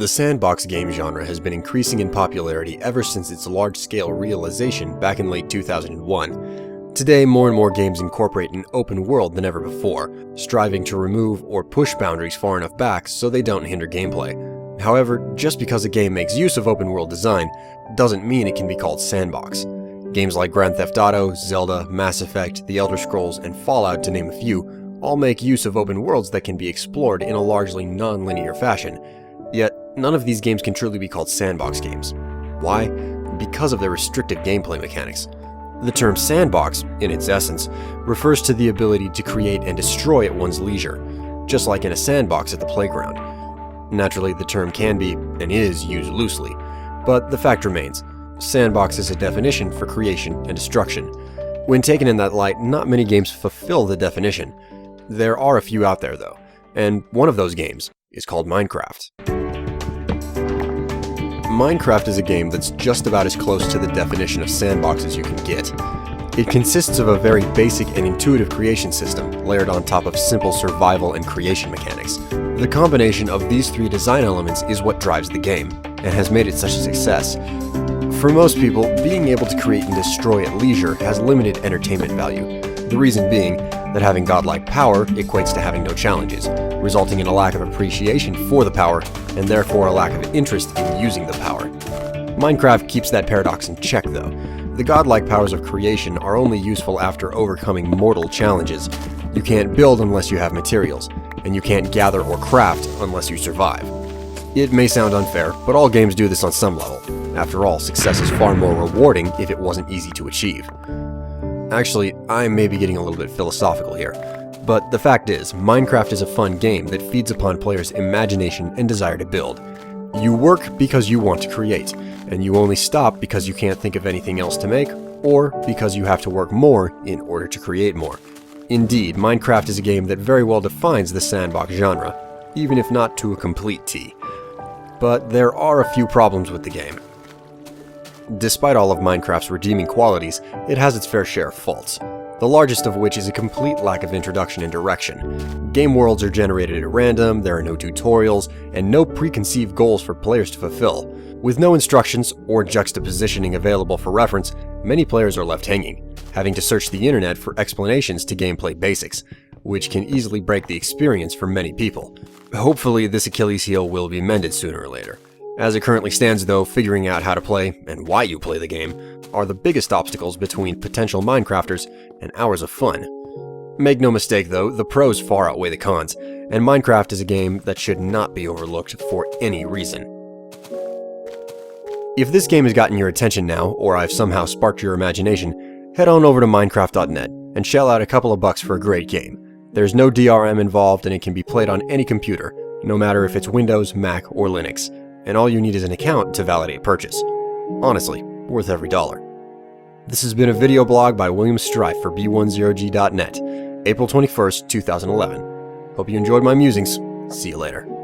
The sandbox game genre has been increasing in popularity ever since its large-scale realization back in late 2001. Today, more and more games incorporate an open world than ever before, striving to remove or push boundaries far enough back so they don't hinder gameplay. However, just because a game makes use of open world design doesn't mean it can be called sandbox. Games like Grand Theft Auto, Zelda, Mass Effect, The Elder Scrolls, and Fallout, to name a few, all make use of open worlds that can be explored in a largely non-linear fashion. Yet, none of these games can truly be called sandbox games. Why? Because of their restrictive gameplay mechanics. The term sandbox, in its essence, refers to the ability to create and destroy at one's leisure, just like in a sandbox at the playground. Naturally, the term can be, and is, used loosely, but the fact remains, sandbox is a definition for creation and destruction. When taken in that light, not many games fulfill the definition. There are a few out there though, and one of those games is called Minecraft. Minecraft is a game that's just about as close to the definition of sandbox as you can get. It consists of a very basic and intuitive creation system, layered on top of simple survival and creation mechanics. The combination of these three design elements is what drives the game, and has made it such a success. For most people, being able to create and destroy at leisure has limited entertainment value, the reason being that having godlike power equates to having no challenges, resulting in a lack of appreciation for the power, and therefore a lack of interest in using the power. Minecraft keeps that paradox in check though. The godlike powers of creation are only useful after overcoming mortal challenges. You can't build unless you have materials, and you can't gather or craft unless you survive. It may sound unfair, but all games do this on some level. After all, success is far more rewarding if it wasn't easy to achieve. Actually, I may be getting a little bit philosophical here, but the fact is, Minecraft is a fun game that feeds upon players' imagination and desire to build. You work because you want to create, and you only stop because you can't think of anything else to make, or because you have to work more in order to create more. Indeed, Minecraft is a game that very well defines the sandbox genre, even if not to a complete T. But there are a few problems with the game. Despite all of Minecraft's redeeming qualities, it has its fair share of faults, the largest of which is a complete lack of introduction and direction. Game worlds are generated at random, there are no tutorials, and no preconceived goals for players to fulfill. With no instructions or juxtapositioning available for reference, many players are left hanging, having to search the internet for explanations to gameplay basics, which can easily break the experience for many people. Hopefully, this Achilles heel will be mended sooner or later. As it currently stands though, figuring out how to play, and why you play the game, are the biggest obstacles between potential Minecrafters and hours of fun. Make no mistake though, the pros far outweigh the cons, and Minecraft is a game that should not be overlooked for any reason. If this game has gotten your attention now, or I've somehow sparked your imagination, head on over to Minecraft.net and shell out a couple of bucks for a great game. There's no DRM involved and it can be played on any computer, no matter if it's Windows, Mac, or Linux. And all you need is an account to validate purchase. Honestly, worth every dollar. This has been a video blog by William Strife for B10g.net, April 21st, 2011. Hope you enjoyed my musings. See you later.